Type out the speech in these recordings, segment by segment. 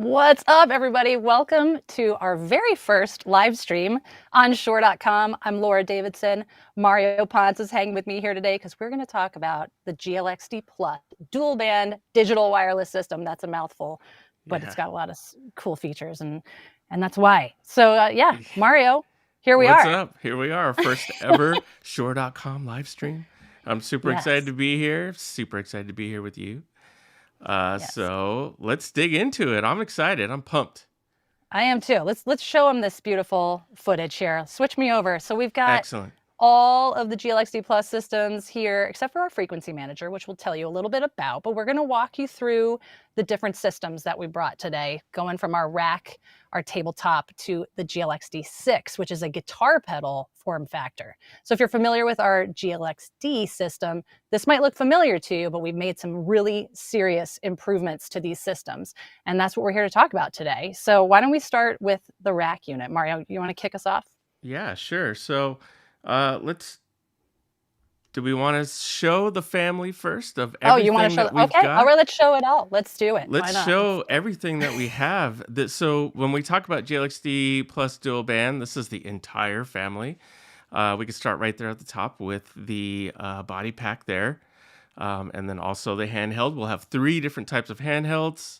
What's up, everybody? Welcome to our very first live stream on Shure.com. I'm Laura Davidson. Mario Ponce is hanging with me here today because we're going to talk about the GLX-D Plus dual band digital wireless system. That's a mouthful, but it's Yeah. got a lot of cool features, and that's why. So yeah, Mario, here we What's are. up? Here we are, first ever Shore.com live stream. I'm super excited Yes, to be here. Super excited to be here with you. yes, So let's dig into it. I'm excited. I'm pumped. I am too. Let's show them this beautiful footage here. Switch me over. So we've got Excellent. all of the GLXD Plus systems here, except for our frequency manager, which we'll tell you a little bit about, but we're going to walk you through the different systems that we brought today, going from our rack, our tabletop, to the GLXD 6, which is a guitar pedal form factor. So if you're familiar with our GLXD system, this might look familiar to you, but we've made some really serious improvements to these systems. And that's what we're here to talk about today. So why don't we start with the rack unit? Mario, you want to kick us off? Yeah, sure. So let's. Do we want to show the family first of Oh, you want to everything show? that we've Okay, all got? right. Let's show it all. Let's do it. Why Let's not? Let's show do it. everything that we have. So when we talk about GLXD plus dual band, this is the entire family. We can start right there at the top with the body pack there. And then also the handheld. We'll have three different types of handhelds.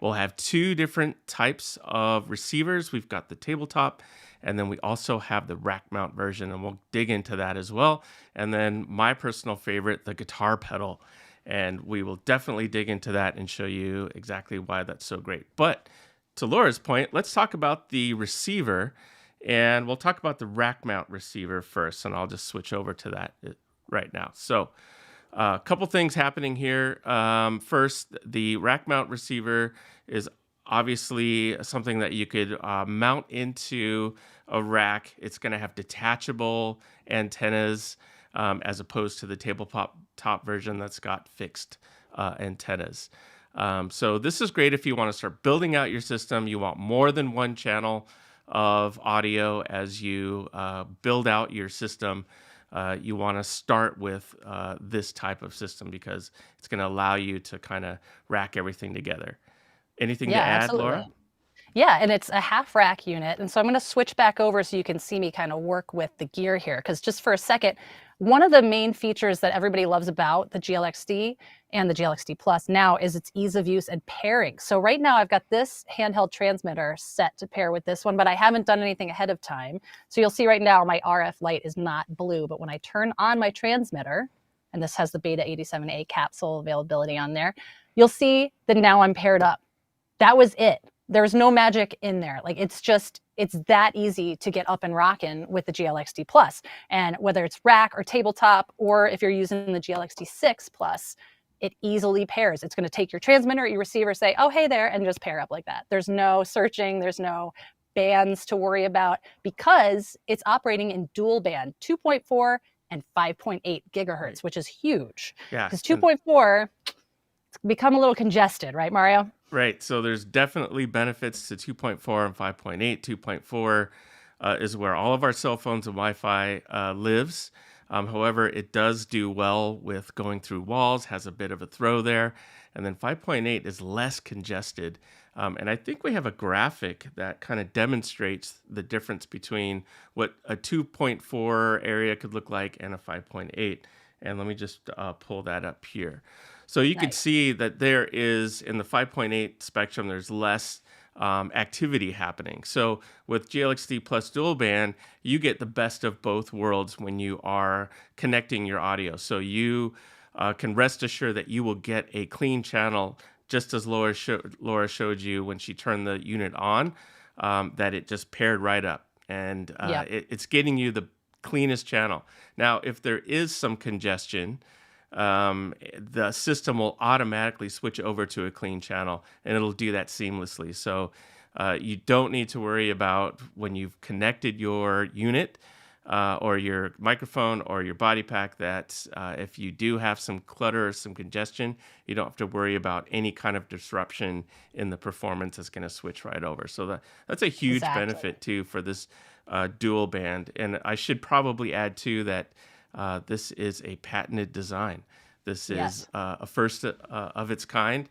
We'll have two different types of receivers. We've got the tabletop, and then we also have the rack mount version, and we'll dig into that as well. And then my personal favorite, the guitar pedal. And we will definitely dig into that and show you exactly why that's so great. But to Laura's point, let's talk about the receiver, and we'll talk about the rack mount receiver first, and I'll just switch over to that right now. So a couple things happening here. First, the rack mount receiver is obviously something that you could mount into a rack. It's going to have detachable antennas as opposed to the tabletop version that's got fixed antennas. So this is great if you want to start building out your system. You want more than one channel of audio as you build out your system. You want to start with this type of system because it's going to allow you to kind of rack everything together. Anything to Yeah, add, absolutely. Laura? Yeah, and it's a half rack unit. And so I'm going to switch back over so you can see me kind of work with the gear here. Because just for a second, one of the main features that everybody loves about the GLXD and the GLXD Plus now is its ease of use and pairing. So right now I've got this handheld transmitter set to pair with this one, but I haven't done anything ahead of time. So you'll see right now my RF light is not blue, but when I turn on my transmitter, and this has the Beta 87A capsule availability on there, you'll see that now I'm paired up. That was it. There's no magic in there. Like it's that easy to get up and rocking with the GLXD Plus. And whether it's rack or tabletop, or if you're using the GLXD 6 Plus, it easily pairs. It's going to take your transmitter, your receiver, say, oh, hey there, and just pair up like that. There's no searching. There's no bands to worry about because it's operating in dual band 2.4 and 5.8 Right. gigahertz, which is huge. Yeah. Because And 2.4, it's become a little congested, right, Mario? right. So there's definitely benefits to 2.4 and 5.8. 2.4 is where all of our cell phones and Wi-Fi lives. However, it does do well with going through walls, has a bit of a throw there. And then 5.8 is less congested. And I think we have a graphic that kind of demonstrates the difference between what a 2.4 area could look like and a 5.8. And let me just pull that up here. So you could Nice. see that there is, in the 5.8 spectrum, there's less activity happening. So with GLXD plus dual band, you get the best of both worlds when you are connecting your audio. So you can rest assured that you will get a clean channel, just as Laura showed you when she turned the unit on, that it just paired right up. And Yeah. it's getting you the cleanest channel. Now, if there is some congestion, the system will automatically switch over to a clean channel and it'll do that seamlessly. So you don't need to worry about when you've connected your unit or your microphone or your body pack that if you do have some clutter or some congestion, you don't have to worry about any kind of disruption in the performance. It's going to switch right over. So that's a huge Exactly. benefit too for this dual band. And I should probably add too that this is a patented design. This is Yes. a first of its kind.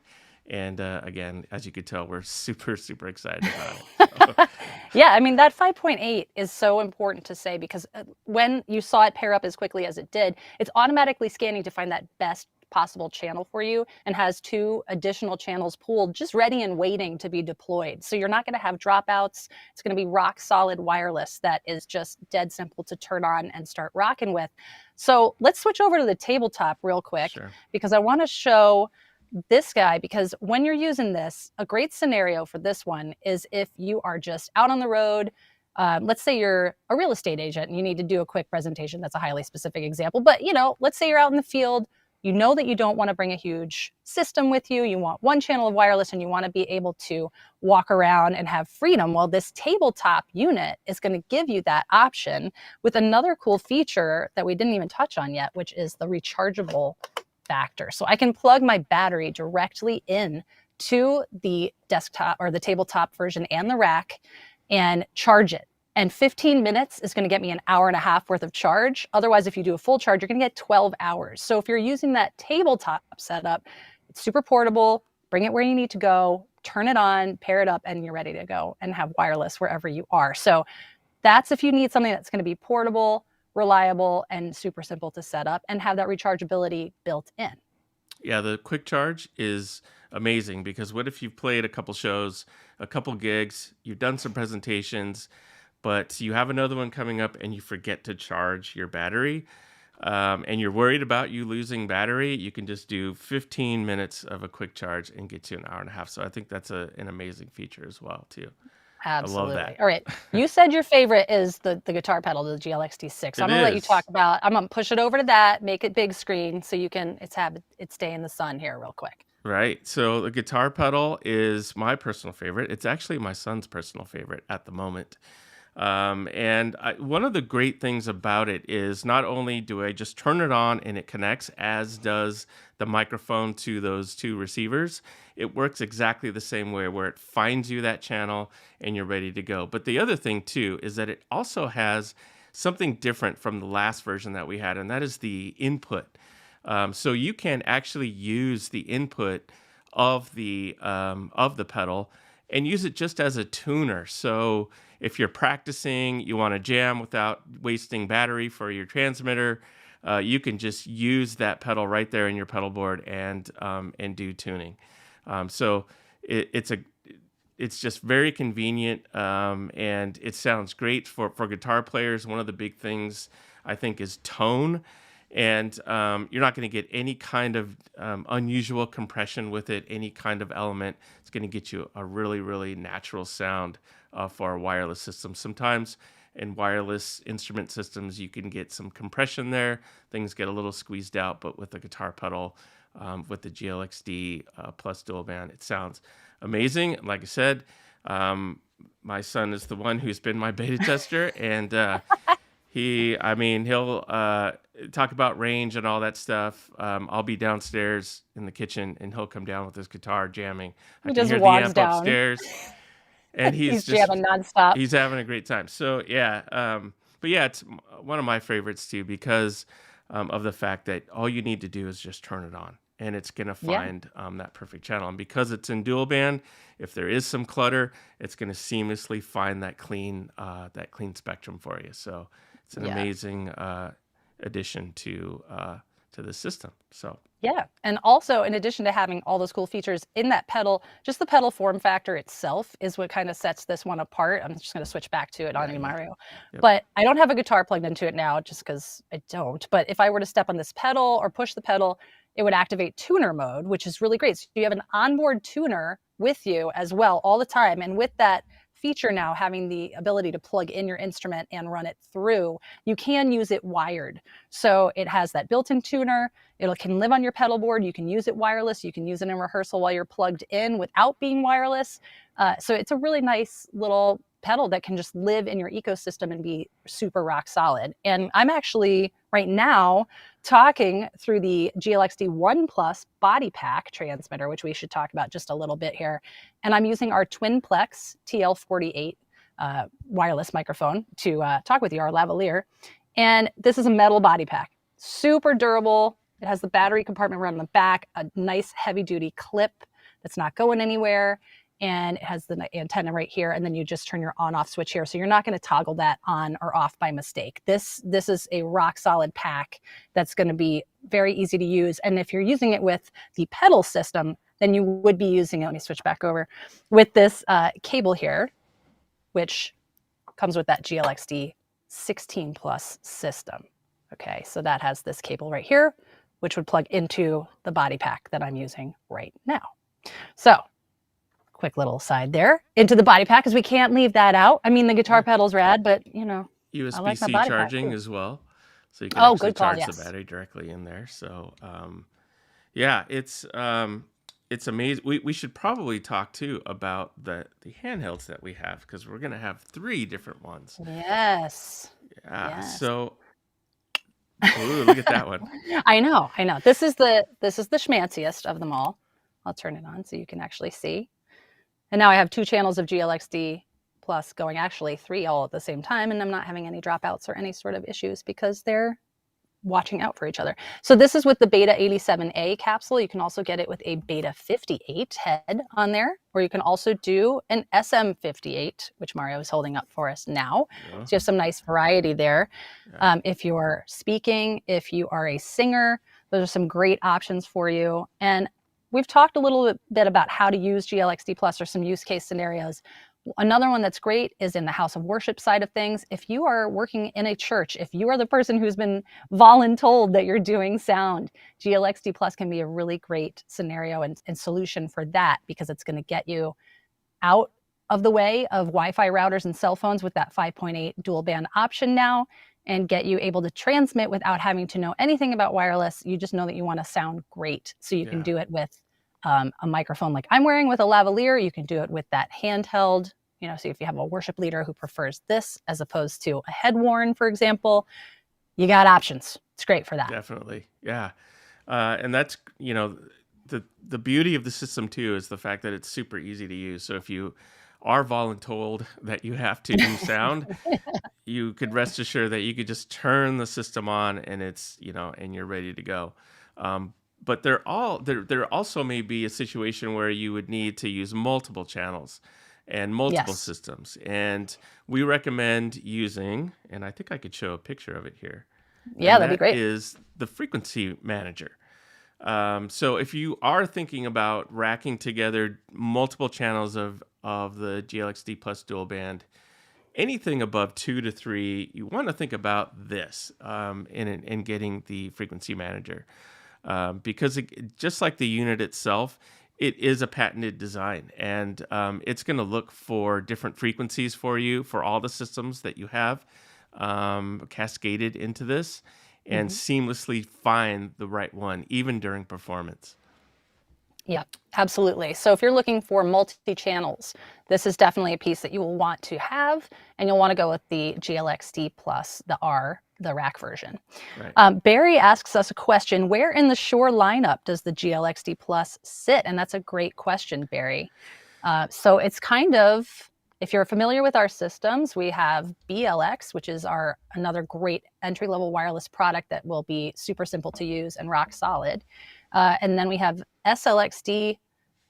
And again, as you could tell, we're super excited about it. So, Yeah, I mean, that 5.8 is so important to say because when you saw it pair up as quickly as it did, it's automatically scanning to find that best possible channel for you and has 2 additional channels pooled just ready and waiting to be deployed. So you're not going to have dropouts. It's going to be rock solid wireless that is just dead simple to turn on and start rocking with. So let's switch over to the tabletop real quick sure. because I want to show this guy because when you're using this, a great scenario for this one is if you are just out on the road. Let's say you're a real estate agent and you need to do a quick presentation. That's a highly specific example, but let's say you're out in the field. You know that you don't want to bring a huge system with you. You want one channel of wireless and you want to be able to walk around and have freedom. Well, this tabletop unit is going to give you that option with another cool feature that we didn't even touch on yet, which is the rechargeable factor. So I can plug my battery directly in to the desktop or the tabletop version and the rack and charge it. And 15 minutes is going to get me an hour and a half worth of charge. Otherwise, if you do a full charge, you're going to get 12 hours. So if you're using that tabletop setup, it's super portable. Bring it where you need to go, turn it on, pair it up, and you're ready to go and have wireless wherever you are. So that's if you need something that's going to be portable, reliable, and super simple to set up and have that rechargeability built in. Yeah, the quick charge is amazing because what if you've played a couple shows, a couple gigs, you've done some presentations, but you have another one coming up and you forget to charge your battery, and you're worried about you losing battery, you can just do 15 minutes of a quick charge and get you an hour and a half. So I think that's an amazing feature as well, too. I love Absolutely. that. All right. You said your favorite is the guitar pedal, the GLXD 6. I'm It gonna let you talk is. about. I'm gonna push it over to that, make it big screen, so you can it stay in the sun here real quick. Right. So the guitar pedal is my personal favorite. It's actually my son's personal favorite at the moment. One of the great things about it is not only do I just turn it on and it connects, as does the microphone to those 2 receivers, it works exactly the same way where it finds you that channel and you're ready to go. But the other thing, too, is that it also has something different from the last version that we had, and that is the input. So you can actually use the input of the pedal and use it just as a tuner. So if you're practicing, you want to jam without wasting battery for your transmitter, you can just use that pedal right there in your pedal board and do tuning. So it's just very convenient, and it sounds great for guitar players. One of the big things I think is tone, and you're not going to get any kind of unusual compression with it, any kind of element. It's going to get you a really natural sound for a wireless system. Sometimes in wireless instrument systems, you can get some compression there. Things get a little squeezed out, but with the guitar pedal, with the GLX-D plus dual band, it sounds amazing. Like I said, my son is the one who's been my beta tester, and he'll talk about range and all that stuff. I'll be downstairs in the kitchen, and he'll come down with his guitar jamming. I He can just hear the walks amp down. upstairs, and He's jamming nonstop. he's having a great time. So yeah, but yeah, it's one of my favorites too because of the fact that all you need to do is just turn it on, and it's gonna Yeah. find that perfect channel. And because it's in dual band, if there is some clutter, it's gonna seamlessly find that clean spectrum for you. So it's an Yeah. amazing addition to the system. So Yeah. And also, in addition to having all those cool features in that pedal, just the pedal form factor itself is what kind of sets this one apart. I'm just going to switch back to it on yeah, yeah, Mario. yep, But I don't have a guitar plugged into it now just because I don't. But if I were to step on this pedal or push the pedal, it would activate tuner mode, which is really great. So you have an onboard tuner with you as well all the time. And with that feature now having the ability to plug in your instrument and run it through, you can use it wired. So it has that built-in tuner. It can live on your pedal board. You can use it wireless. You can use it in rehearsal while you're plugged in without being wireless. So it's a really nice little pedal that can just live in your ecosystem and be super rock solid. And I'm actually right now talking through the GLXD 1 Plus body pack transmitter, which we should talk about just a little bit here. And I'm using our Twinplex TL48 wireless microphone to talk with you, our lavalier. And this is a metal body pack, super durable. It has the battery compartment right on the back, a nice heavy duty clip that's not going anywhere. And it has the antenna right here, and then you just turn your on-off switch here. So you're not going to toggle that on or off by mistake. This is a rock solid pack that's going to be very easy to use. And if you're using it with the pedal system, then you would be using it. Let me switch back over with this cable here, which comes with that GLXD 16 plus system. Okay, so that has this cable right here, which would plug into the body pack that I'm using right now. So quick little side there into the body pack, because we can't leave that out. I mean, the guitar pedal's rad, but I like my USB-C body pack charging too. as well, so you can Oh, actually good call. charge the Yes. battery directly in there. So yeah, it's amazing. We should probably talk too about the handhelds that we have, because we're gonna have 3 different ones. Yes. Yeah. Yes. So, ooh, look at that one. I know. This is the schmanciest of them all. I'll turn it on so you can actually see. And now I have 2 channels of GLXD plus going, actually 3 all at the same time, and I'm not having any dropouts or any sort of issues because they're watching out for each other. So this is with the Beta 87A capsule. You can also get it with a Beta 58 head on there, or you can also do an SM58, which Mario is holding up for us now. Yeah. So you have some nice variety there. Yeah. If you're speaking, if you are a singer, those are some great options for you. And we've talked a little bit about how to use GLXD Plus or some use case scenarios. Another one that's great is in the house of worship side of things. If you are working in a church, if you are the person who's been voluntold that you're doing sound, GLXD Plus can be a really great scenario and solution for that, because it's going to get you out of the way of Wi-Fi routers and cell phones with that 5.8 dual band option now, and get you able to transmit without having to know anything about wireless. You just know that you want to sound great. So you can do it with a microphone like I'm wearing with a lavalier. You can do it with that handheld, so if you have a worship leader who prefers this as opposed to a head worn, for example, you got options. It's great for that. Definitely. Yeah. And that's, the beauty of the system too is the fact that it's super easy to use. So if you are voluntold that you have to do sound, you could rest assured that you could just turn the system on and it's, and you're ready to go. But there also may be a situation where you would need to use multiple channels and multiple Yes. systems. And we recommend using, and I think I could show a picture of it here. Yeah, And that'd be that great. is the frequency manager. So if you are thinking about racking together multiple channels of the GLXD Plus dual band, anything above 2 to 3, you want to think about this in getting the frequency manager, because just like the unit itself, it is a patented design, and it's going to look for different frequencies for you for all the systems that you have cascaded into this, and seamlessly find the right one, even during performance. Yeah, absolutely. So if you're looking for multi-channels, this is definitely a piece that you will want to have, and you'll want to go with the GLXD Plus, the rack version. Right. Barry asks us a question: where in the Shure lineup does the GLXD Plus sit? And that's a great question, Barry. So it's kind of, if you're familiar with our systems, we have BLX, which is another great entry-level wireless product that will be super simple to use and rock solid. And then we have SLXD,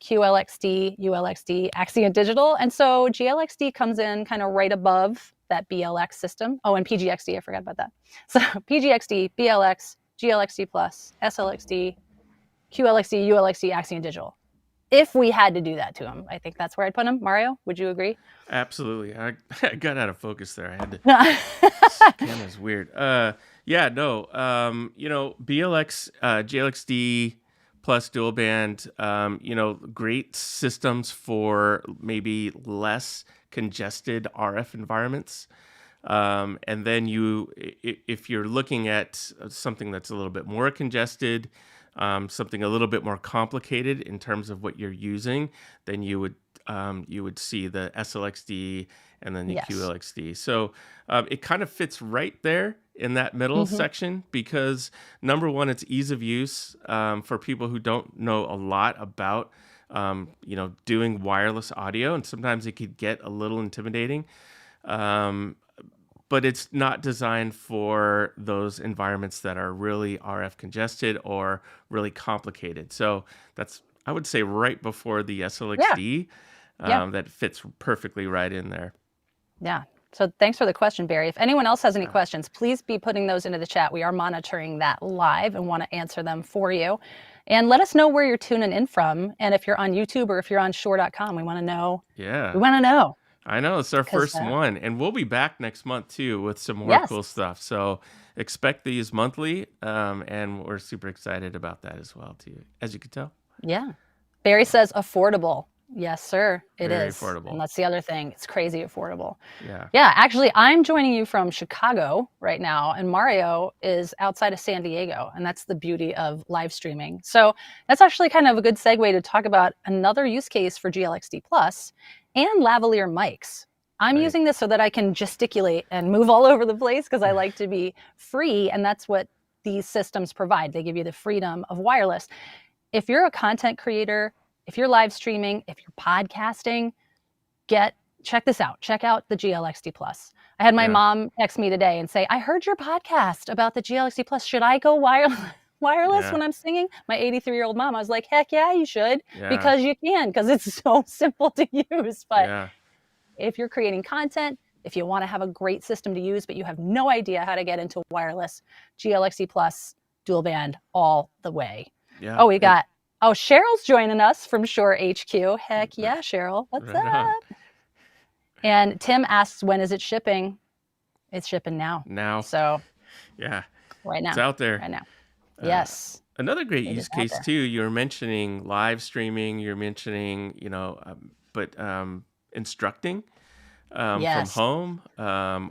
QLXD, ULXD, Axient Digital. And so GLXD comes in kind of right above that BLX system. Oh, and PGXD, I forgot about that. So PGXD, BLX, GLXD Plus, SLXD, QLXD, ULXD, Axient Digital. If we had to do that to him, I think that's where I'd put him. Mario, would you agree? Absolutely. I got out of focus there. I had to. No. Camera's weird. Yeah, no. BLX, GLXD plus dual band, great systems for maybe less congested RF environments. And then if you're looking at something that's a little bit more congested, something a little bit more complicated in terms of what you're using, then you would see the SLXD and then the Yes. QLXD. So it kind of fits right there in that middle section, because number one, it's ease of use for people who don't know a lot about doing wireless audio, and sometimes it could get a little intimidating. But it's not designed for those environments that are really RF congested or really complicated. So that's I would say right before the Yeah. SLXD, Yeah. that fits perfectly right in there. Yeah. So thanks for the question, Barry. If anyone else has any Yeah. questions, please be putting those into the chat. We are monitoring that live and want to answer them for you. And let us know where you're tuning in from. And if you're on YouTube or if you're on Shure.com, we want to know. We Yeah. want to know I know it's our because, first one, and we'll be back next month too with some more yes. cool stuff. So expect these monthly, and we're super excited about that as well too, as you can tell. Yeah. Barry So says affordable. Yes, sir, it very is. And affordable. that's the other thing. It's crazy affordable. Yeah. Yeah, actually, I'm joining you from Chicago right now, and Mario is outside of San Diego, and that's the beauty of live streaming. So that's actually kind of a good segue to talk about another use case for GLXD Plus and lavalier mics. I'm Right. using this so that I can gesticulate and move all over the place because I like to be free, and that's what these systems provide. They give you the freedom of wireless. If you're a content creator, if you're live streaming, if you're podcasting, check this out. Check out the GLXD Plus. I had my Yeah. mom text me today and say, "I heard your podcast about the GLXD Plus. Should I go wireless Yeah. when I'm singing?" My 83-year-old mom. I was like, "Heck yeah, you should, Yeah. because you can, because it's so simple to use." But Yeah. if you're creating content, if you want to have a great system to use, but you have no idea how to get into wireless, GLXD Plus dual band all the way. Yeah. Oh, Cheryl's joining us from Shure HQ. Heck yeah, Cheryl. What's Right on. up? And Tim asks, when is it shipping? It's shipping now. Now. So Yeah. right It's now, out there. right now. Uh, Yes, Another great it is use out case there. too. You're mentioning live streaming. You're mentioning, but instructing from Yes. home,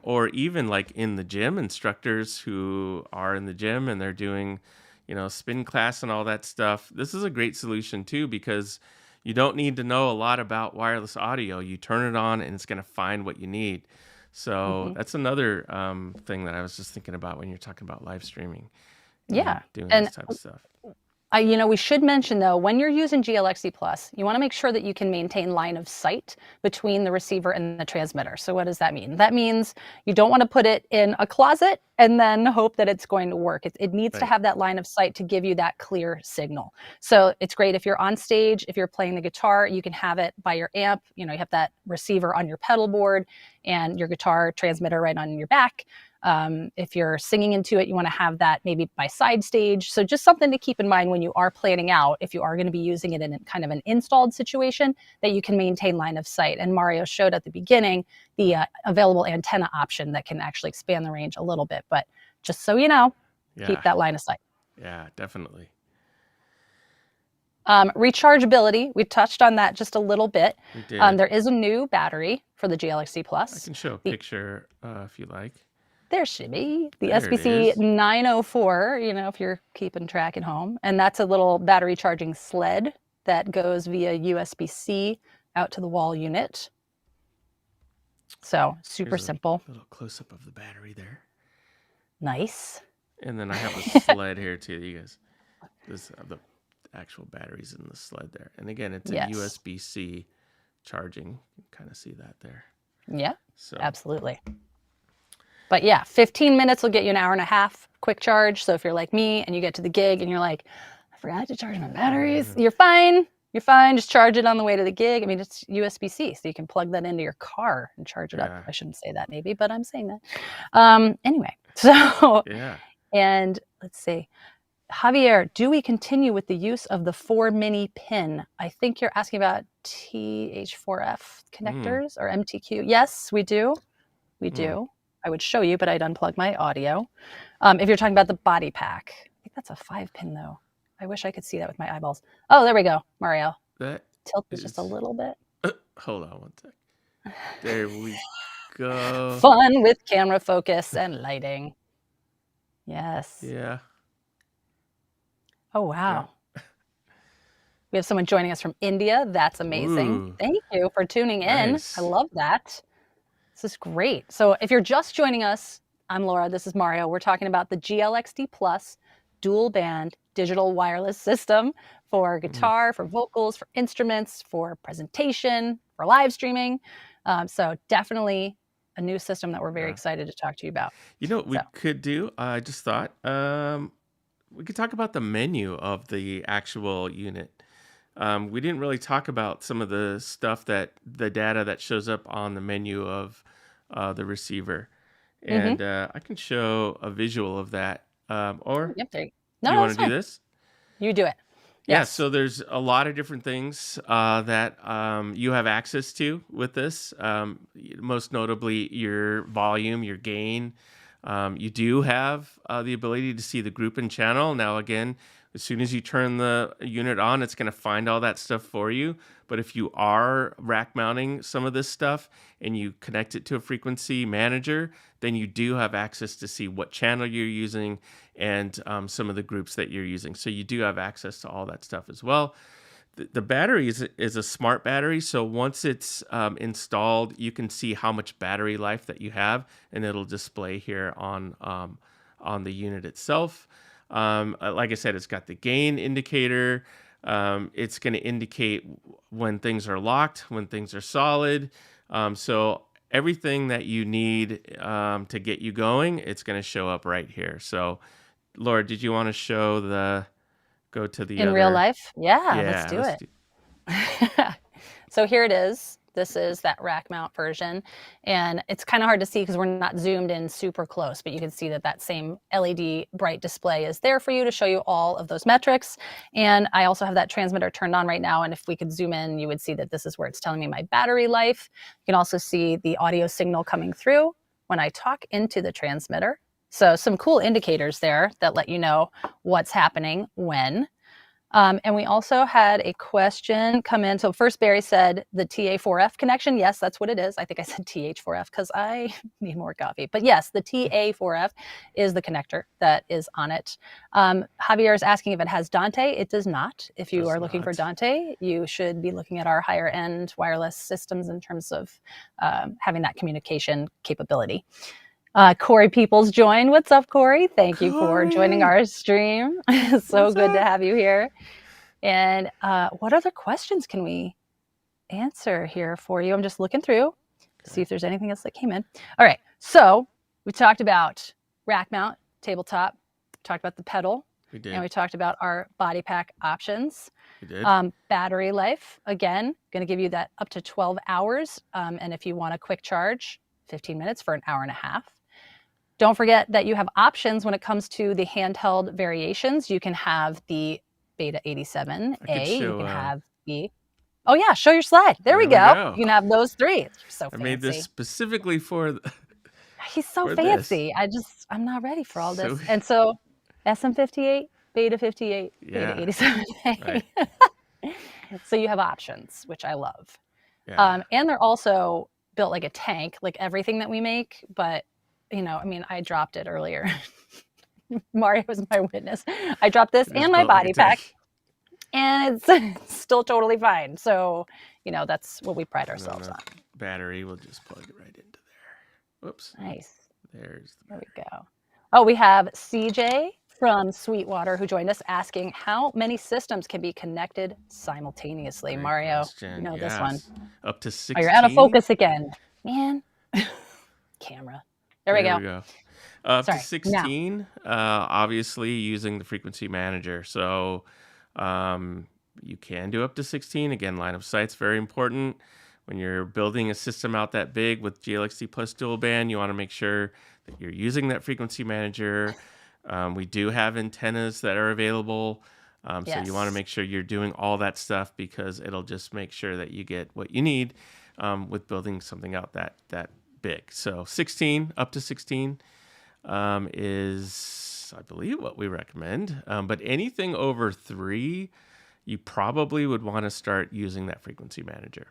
or even like in the gym. Instructors who are in the gym and they're doing, spin class and all that stuff. This is a great solution too, because you don't need to know a lot about wireless audio. You turn it on and it's going to find what you need. So Hmm. that's another thing that I was just thinking about when you're talking about live streaming and Yeah. doing And this type of stuff. we should mention though, when you're using GLXC Plus, you want to make sure that you can maintain line of sight between the receiver and the transmitter. So what does that mean? That means you don't want to put it in a closet and then hope that it's going to work. It needs to Right. have that line of sight to give you that clear signal. So it's great if you're on stage, if you're playing the guitar, you can have it by your amp. You have that receiver on your pedal board and your guitar transmitter right on your back. If you're singing into it, you want to have that maybe by side stage. So just something to keep in mind when you are planning out, if you are going to be using it in kind of an installed situation, that you can maintain line of sight. And Mario showed at the beginning the available antenna option that can actually expand the range a little bit. But just so you know, keep Yeah. that line of sight. Yeah, definitely. Rechargeability, we've touched on that just a little bit. We did. There is a new battery for the GLXC I Plus. can show a picture if you like. There should be the There it SBC is. 904, if you're keeping track at home. And that's a little battery charging sled that goes via USB-C out to the wall unit. So super Here's a simple. little close up of the battery there. Nice. And then I have a sled here too. You guys, the actual batteries in the sled there. And again, it's a Yes. USB-C charging. You can kind of see that there. Yeah, So absolutely. But yeah, 15 minutes will get you an hour and a half quick charge. So if you're like me and you get to the gig and you're like, I forgot to charge my batteries, you're fine. You're fine. Just charge it on the way to the gig. I mean, it's USB-C, so you can plug that into your car and charge it up. Yeah. I shouldn't say that maybe, but I'm saying that. Anyway, so, yeah. and let's see. Javier, do we continue with the use of the 4 mini pin? I think you're asking about TH4F connectors or MTQ. Yes, we do. We do. I would show you, but I'd unplug my audio. If you're talking about the body pack, I think that's a 5-pin though. I wish I could see that with my eyeballs. Oh, there we go, Mario. That Tilt this just a little bit. Hold on one sec. There we go. Fun with camera focus and lighting. Yes. Yeah. Oh, wow. We have someone joining us from India. That's amazing. Ooh. Thank you for tuning in. Nice. I love that. This is great. So if you're just joining us, I'm Laura. This is Mario. We're talking about the GLXD Plus dual band digital wireless system for guitar, for vocals, for instruments, for presentation, for live streaming. So definitely a new system that we're very excited to talk to you about. You know what we could do? I just thought we could talk about the menu of the actual unit. We didn't really talk about some of the stuff that the data that shows up on the menu of the receiver. Mm-hmm. And I can show a visual of that. Or Yep. There. do No, you no, want that's to do fine. this? You do it. Yeah, Yes. so there's a lot of different things that you have access to with this. Most notably, your volume, your gain. You do have the ability to see the group and channel. Now, again, as soon as you turn the unit on, it's going to find all that stuff for you. But if you are rack mounting some of this stuff and you connect it to a frequency manager, then you do have access to see what channel you're using and some of the groups that you're using. So you do have access to all that stuff as well. The battery is a smart battery, so once it's installed, you can see how much battery life that you have, and it'll display here on the unit itself. Like I said, it's got the gain indicator. It's going to indicate when things are locked, when things are solid. So everything that you need to get you going, it's going to show up right here. So, Laura, did you want to show go to the In real other? life? Yeah, let's Yeah, do let's it. do. So here it is. This is that rack mount version. And it's kind of hard to see because we're not zoomed in super close, but you can see that that same LED bright display is there for you to show you all of those metrics. And I also have that transmitter turned on right now. And if we could zoom in, you would see that this is where it's telling me my battery life. You can also see the audio signal coming through when I talk into the transmitter. So some cool indicators there that let you know what's happening when. And we also had a question come in. So first Barry said the TA4F connection. Yes, that's what it is. I think I said TH4F because I need more coffee. But yes, the TA4F is the connector that is on it. Javier is asking if it has Dante. It does not. If you are looking for Dante, you should be looking at our higher end wireless systems in terms of having that communication capability. Corey Peoples joined. What's up, Corey? Thank you for joining our stream. So good to have you here. And what other questions can we answer here for you? I'm just looking through to see if there's anything else that came in. All right. So we talked about rack mount, tabletop, we talked about the pedal. We did. And we talked about our body pack options. We did. Battery life, again, going to give you that up to 12 hours. And if you want a quick charge, 15 minutes for an hour and a half. Don't forget that you have options when it comes to the handheld variations. You can have the Beta 87A. You can have the... Oh, yeah, show your slide. There we go. You can have those three. You're so fancy. I made this specifically for... He's so fancy. I'm not ready for all this. And so SM58, Beta 58, Beta 87A. Right. So you have options, which I love. Yeah. And they're also built like a tank, like everything that we make, but you know, I mean, I dropped it earlier. Mario was my witness. I dropped this and my body pack, and it's still totally fine. So, you know, that's what we pride ourselves on. Battery, we'll just plug it right into there. Whoops. Nice. There we go. Oh, we have CJ from Sweetwater who joined us asking how many systems can be connected simultaneously. Great Mario, question. You know this one. Up to 16. Oh, you're out of focus again, man. Camera. There we go. Up to 16, obviously using the frequency manager. So you can do up to 16. Again, line of sight's very important. When you're building a system out that big with GLXD plus dual band, you want to make sure that you're using that frequency manager. We do have antennas that are available. So you want to make sure you're doing all that stuff because it'll just make sure that you get what you need with building something out that big. So 16, up to 16 is, I believe, what we recommend. But anything over 3, you probably would want to start using that frequency manager.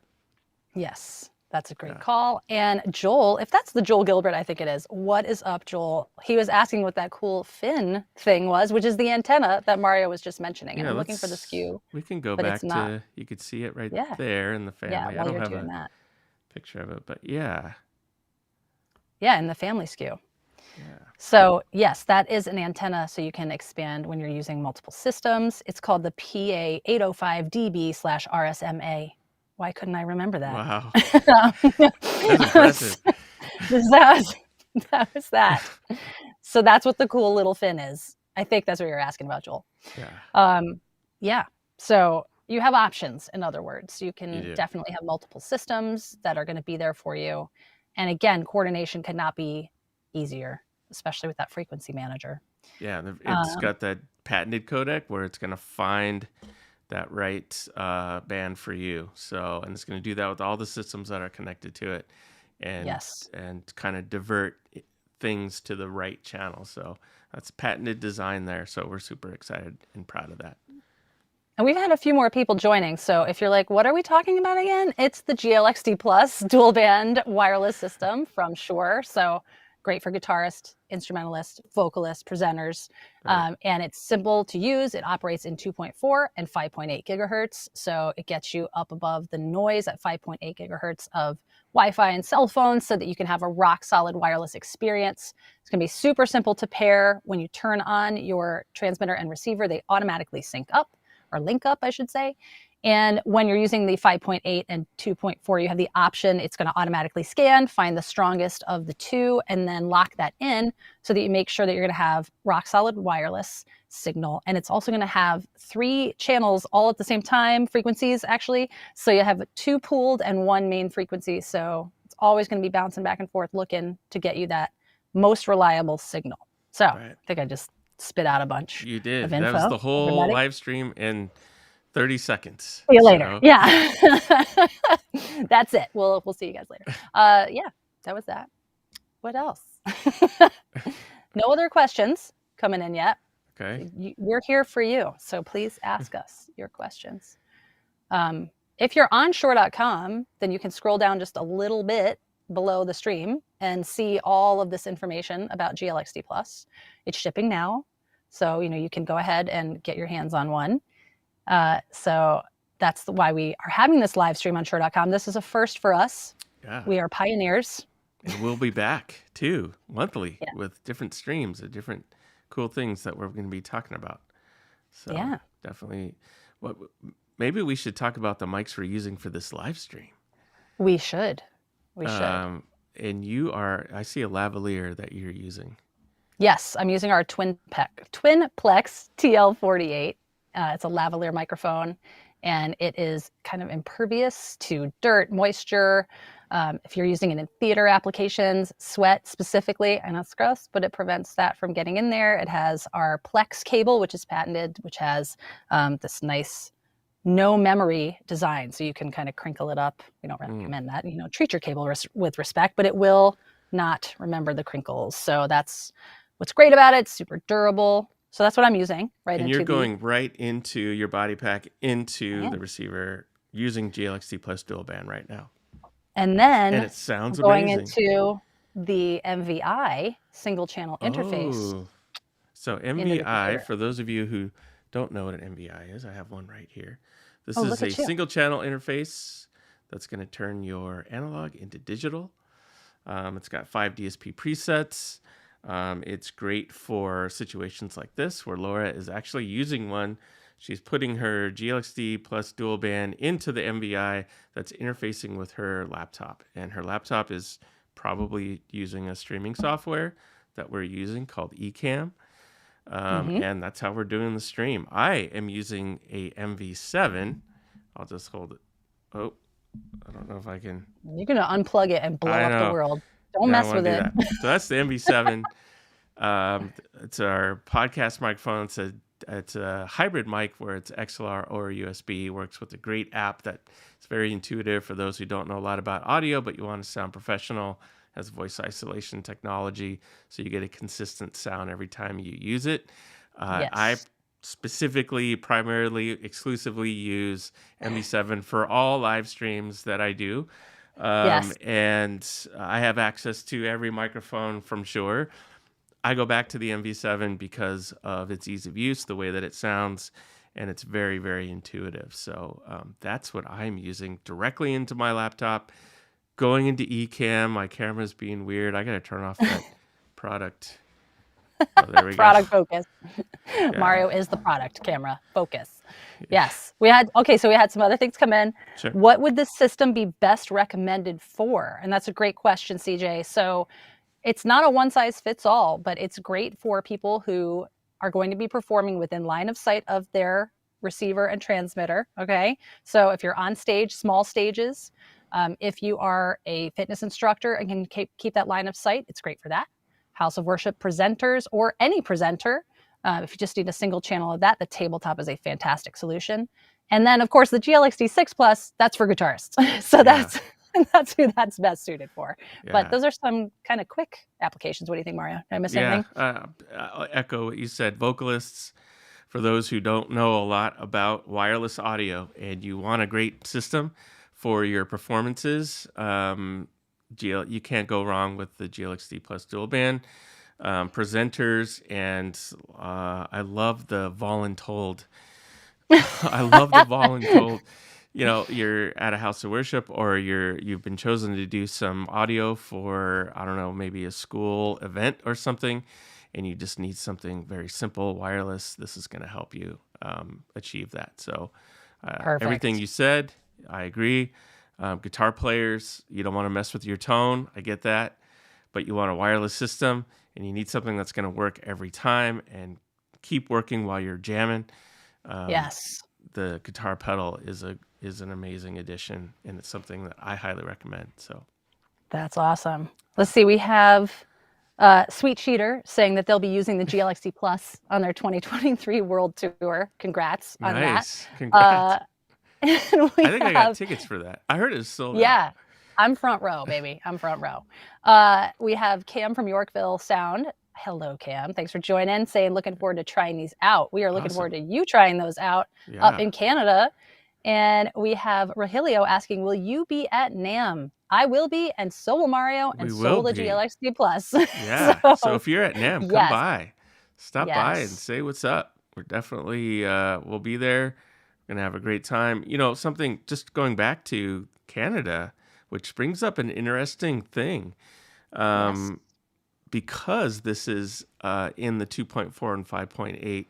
Yes, that's a great call. And Joel, if that's the Joel Gilbert, I think it is. What is up, Joel? He was asking what that cool fin thing was, which is the antenna that Mario was just mentioning. And I'm looking for the SKU. We can go back to, you could see it right there in the family. Yeah, while I don't have doing that. Picture of it, but yeah. Yeah, in the family SKU. Yeah. So yes, that is an antenna so you can expand when you're using multiple systems. It's called the PA805DB/RSMA. Why couldn't I remember that? Wow. That's impressive. That was that. So that's what the cool little fin is. I think that's what you're asking about, Joel. Yeah. Yeah. So You have options, in other words. You You can do. definitely have multiple systems that are going to be there for you. And again, coordination could not be easier, especially with that frequency manager. Yeah, it's Um, got that patented codec where it's going to find that right band for you. So, and it's going to do that with all the systems that are connected to it, and yes. kind of divert things to the right channel. So that's patented design there. So we're super excited and proud of that. And we've had a few more people joining. So if you're like, what are we talking about again? It's the GLXD Plus dual band wireless system from Shure. So great for guitarists, instrumentalists, vocalists, presenters. Right. And it's simple to use. It operates in 2.4 and 5.8 gigahertz. So it gets you up above the noise at 5.8 gigahertz of Wi-Fi and cell phones so that you can have a rock solid wireless experience. It's going to be super simple to pair. When you turn on your transmitter and receiver, they automatically sync up, or link up, I should say. And when you're using the 5.8 and 2.4, you have the option, it's going to automatically scan, find the strongest of the two, and then lock that in so that you make sure that you're going to have rock solid wireless signal. And it's also going to have 3 channels all at the same time, frequencies actually. So you have 2 pooled and 1 main frequency. So it's always going to be bouncing back and forth looking to get you that most reliable signal. So I Right. think I just spit out a bunch You of did. That was info, the whole everybody. live stream in 30 seconds. See you later. So, Yeah. That's it. We'll see you guys later. Yeah, that was that. What else? No other questions coming in yet. okay. We're here for you, so please ask us your questions. If you're on Shure.com, then you can scroll down just a little bit below the stream and see all of this information about GLXD Plus. It's shipping now, so you can go ahead and get your hands on one. So that's why we are having this live stream on Shure.com. This is a first for us. Yeah. We are pioneers. And we'll be back too, monthly, Yeah. with different streams of different cool things that we're going to be talking about. So Yeah. definitely, what maybe we should talk about the mics we're using for this live stream. We should. We should. And I see a lavalier that you're using. Yes, I'm using our Twinplex TL48. It's a lavalier microphone, and it is kind of impervious to dirt, moisture. If you're using it in theater applications, sweat specifically, I know it's gross, but it prevents that from getting in there. It has our Plex cable, which is patented, which has this nice no memory design, so you can kind of crinkle it up. We don't recommend that. Treat your cable with respect, but it will not remember the crinkles. So that's what's great about it. It's super durable. So that's what I'm using And you're going right into your body pack into the am. receiver using GLXD Plus dual band right now. And then And it sounds going amazing. into the MVI single channel interface. Oh. So MVI, for those of you who don't know what an MVI is, I have one right here. This is a single channel interface that's going to turn your analog into digital. It's got 5 DSP presets. It's great for situations like this where Laura is actually using one. She's putting her GLXD Plus dual band into the MVI that's interfacing with her laptop. And her laptop is probably using a streaming software that we're using called Ecamm. And that's how we're doing the stream. I am using a MV7. I'll just hold it. Oh, I don't know if I can. You're going to unplug it and blow up the world. Don't mess with it. So that's the MV7. It's our podcast microphone. It's a hybrid mic where it's XLR or USB. It works with a great app that's very intuitive for those who don't know a lot about audio, but you want to sound professional. Has voice isolation technology, so you get a consistent sound every time you use it. Yes. I specifically, primarily, exclusively use MV7 for all live streams that I do. Yes. And I have access to every microphone from Shure. I go back to the MV7 because of its ease of use, the way that it sounds, and it's very, very intuitive. So that's what I'm using directly into my laptop. Going into Ecamm, my camera's being weird. I got to turn off that product. Oh, there we Product go. focus. Yeah. Mario is the product camera focus. Yes. We had some other things come in. Sure. What would this system be best recommended for? And that's a great question, CJ. So it's not a one size fits all, but it's great for people who are going to be performing within line of sight of their receiver and transmitter. Okay. So if you're on stage, small stages, if you are a fitness instructor and can keep that line of sight, it's great for that. House of worship presenters or any presenter. If you just need a single channel of that, the tabletop is a fantastic solution. And then, of course, the GLX-D 6 Plus, that's for guitarists. So Yeah. that's who that's best suited for. But Yeah. those are some kind of quick applications. What do you think, Mario? Did I miss Yeah. anything? I'll echo what you said. Vocalists, for those who don't know a lot about wireless audio and you want a great system for your performances, you can't go wrong with the GLX-D plus dual band. Presenters, and I love the voluntold. I love the voluntold. You know, you're at a house of worship, or you've been chosen to do some audio for, I don't know, maybe a school event or something, and you just need something very simple, wireless. This is going to help you achieve that. So, everything Perfect. you said, I agree. Guitar players, you don't want to mess with your tone. I get that, but you want a wireless system, and you need something that's going to work every time and keep working while you're jamming. Um, Yes. the guitar pedal is an amazing addition, and it's something that I highly recommend. So That's awesome. Let's see. We have Sweet Cheater saying that they'll be using the GLXD Plus on their 2023 World Tour. Congrats on that. nice, congrats. Uh, and we I think I got have, tickets for that. I heard it was sold out. yeah, I'm front row, baby. I'm front row. We have Cam from Yorkville Sound. Hello, Cam. Thanks for joining. Saying looking forward to trying these out. We are looking forward Awesome. to you trying those out up Yeah, in Canada. And we have Rahilio asking, will you be at NAMM? I will be, and so will Mario, and we so will will the be. GLXD Plus. Yeah. So So if you're at NAM, come yes, by, stop by, and yes. say what's up. We're definitely we'll be there. We're gonna have a great time. You know, something just going back to Canada, which brings up an interesting thing. Yes. Um, because this is in the 2.4 and 5.8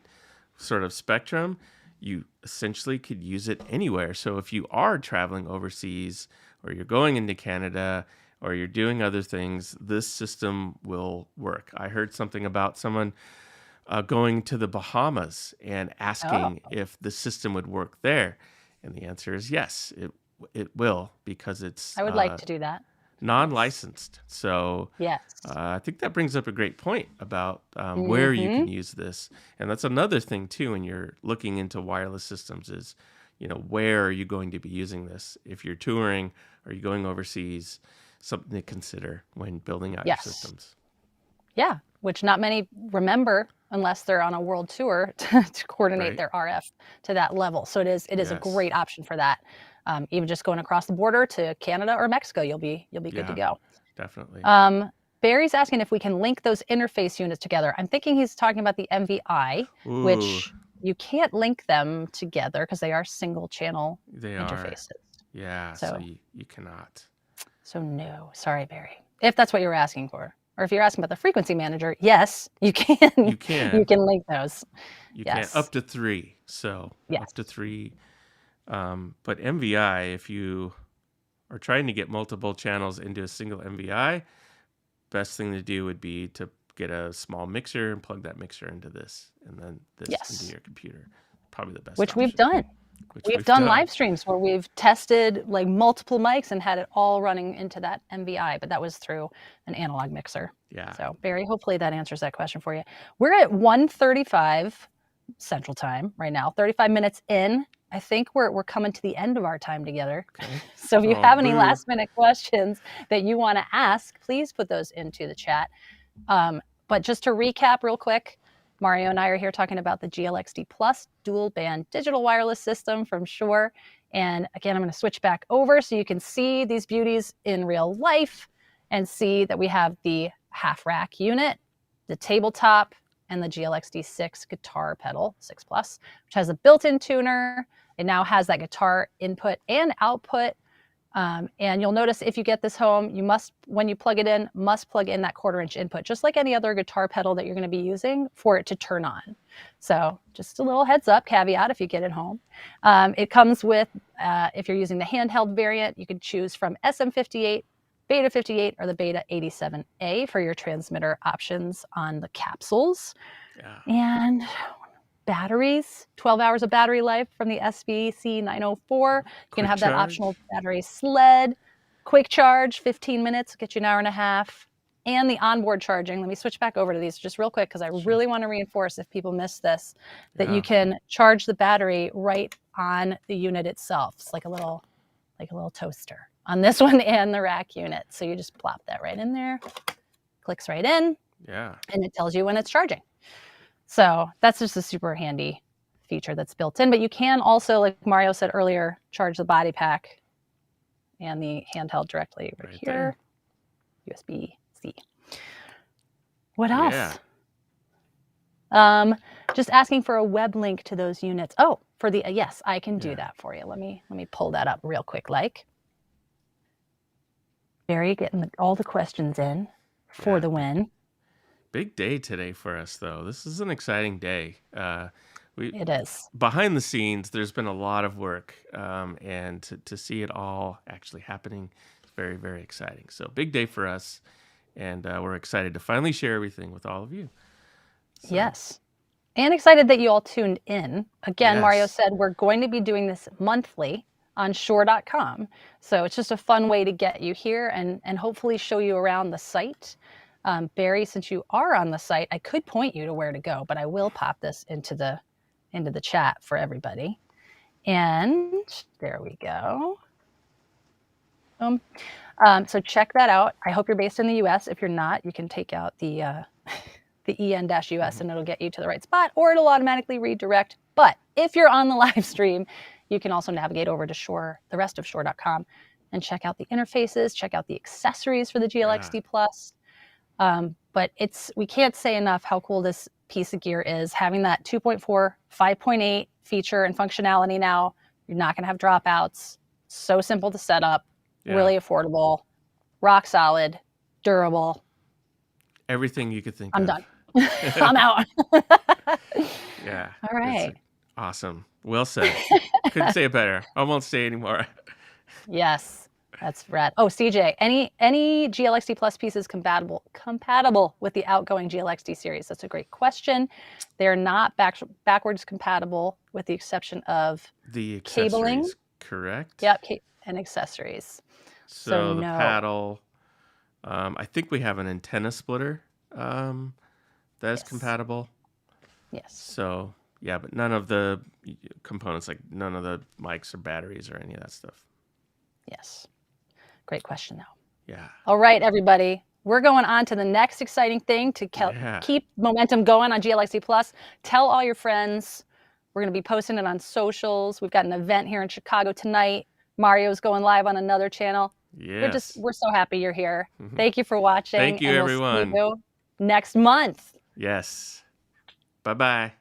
sort of spectrum, you essentially could use it anywhere. So if you are traveling overseas, or you're going into Canada, or you're doing other things, this system will work. I heard something about someone going to the Bahamas and Oh, asking if the system would work there. And the answer is yes, it will, because it's I would like to do that. Yes. non-licensed. So Yes. I think that brings up a great point about where you Mm-hmm. can use this, and that's another thing too when you're looking into wireless systems is, you know, where are you going to be using this? If you're touring or you're going overseas, something to consider when building out your Yes. systems. Yeah. Which not many remember unless they're on a world tour to coordinate Right? their RF to that level. So it is a Yes. great option for that. Even just going across the border to Canada or Mexico, you'll be good to Yeah, go. definitely. Um, Barry's asking if we can link those interface units together. I'm thinking he's talking about the MVI, Ooh, which you can't link them together because they are single channel they are. interfaces. Yeah, so So, you cannot. so no, sorry, Barry. If that's what you were asking for, or if you're asking about the frequency manager, yes, you can. You You can. can link those. You can Yes, up to three. So up to yes, three. But MVI, if you are trying to get multiple channels into a single MVI, best thing to do would be to get a small mixer and plug that mixer into this, and then this into yes. your computer. Probably the best Which we've option, done. which We've we've done done. live streams where we've tested like multiple mics and had it all running into that MVI, but that was through an analog mixer. Yeah. So, Barry, hopefully that answers that question for you. We're at 1:35 Central Time right now, 35 minutes in. I think we're coming to the end of our time together. Okay. So if you Oh, have any boo. last minute questions that you want to ask, please put those into the chat. But just to recap real quick, Mario and I are here talking about the GLX-D Plus dual band digital wireless system from Shure. And again, I'm going to switch back over so you can see these beauties in real life and see that we have the half rack unit, the tabletop, and the GLX-D 6 guitar pedal, 6 Plus, which has a built-in tuner. It now has that guitar input and output. And you'll notice if you get this home, you must, when you plug it in, must plug in that 1/4 inch input, just like any other guitar pedal that you're going to be using for it to turn on. So just a little heads up caveat if you get it home. It comes with, if you're using the handheld variant, you can choose from SM58, Beta 58, or the Beta 87A for your transmitter options on the capsules. Yeah. And batteries, 12 hours of battery life from the SVC 904. You can Quick have that charge. optional battery sled, quick charge, 15 minutes, get you an hour and a half, and the onboard charging. Let me switch back over to these just real quick because I Sure. really want to reinforce if people miss this, that you Yeah. can charge the battery right on the unit itself. It's like a little toaster on this one and the rack unit. So you just plop that right in there, clicks right in, Yeah. and it tells you when it's charging. So that's just a super handy feature that's built in. But you can also, like Mario said earlier, charge the body pack and the handheld directly right here. There. USB-C. What else? Yeah. Just asking for a web link to those units. Oh, for the yes, I can do that for you. Let me pull that up real quick. Like, Barry getting all the questions in for the win. Big day today for us, though. This is an exciting day. It is. Behind the scenes, there's been a lot of work, and to see it all actually happening is very, very exciting. So big day for us, and we're excited to finally share everything with all of you. So. Yes. And excited that you all tuned in. Again, Yes. Mario said we're going to be doing this monthly on Shure.com. So it's just a fun way to get you here and hopefully show you around the site. Barry, since you are on the site, I could point you to where to go, but I will pop this into the chat for everybody. And there we go. So check that out. I hope you're based in the US. If you're not, you can take out the EN-US and it'll get you to the right spot, or it'll automatically redirect. But if you're on the live stream, you can also navigate over to Shure, the rest of Shure.com, and check out the interfaces, check out the accessories for the GLX-D Plus. But we can't say enough how cool this piece of gear is. Having that 2.4, 5.8 feature and functionality now, you're not going to have dropouts. So simple to set up, really affordable, rock solid, durable. Everything you could think I'm of. done. I'm out. Yeah. All right. Awesome. Well said. Couldn't say it better. I won't say anymore. Yes, that's rad. Oh, CJ, any GLX-D Plus pieces compatible with the outgoing GLX-D series? That's a great question. They're not backwards compatible, with the exception of the cabling. Correct. Yep, and accessories. So no. The paddle. I think we have an antenna splitter that is compatible. Yes. So yeah, but none of the components, like none of the mics or batteries or any of that stuff. Yes. Great question, though. Yeah. All right, everybody. We're going on to the next exciting thing to keep momentum going on GLX-D Plus. Tell all your friends. We're going to be posting it on socials. We've got an event here in Chicago tonight. Mario's going live on another channel. Yes. We're so happy you're here. Thank you for watching. Thank you, everyone. We'll see you next month. Yes. Bye-bye.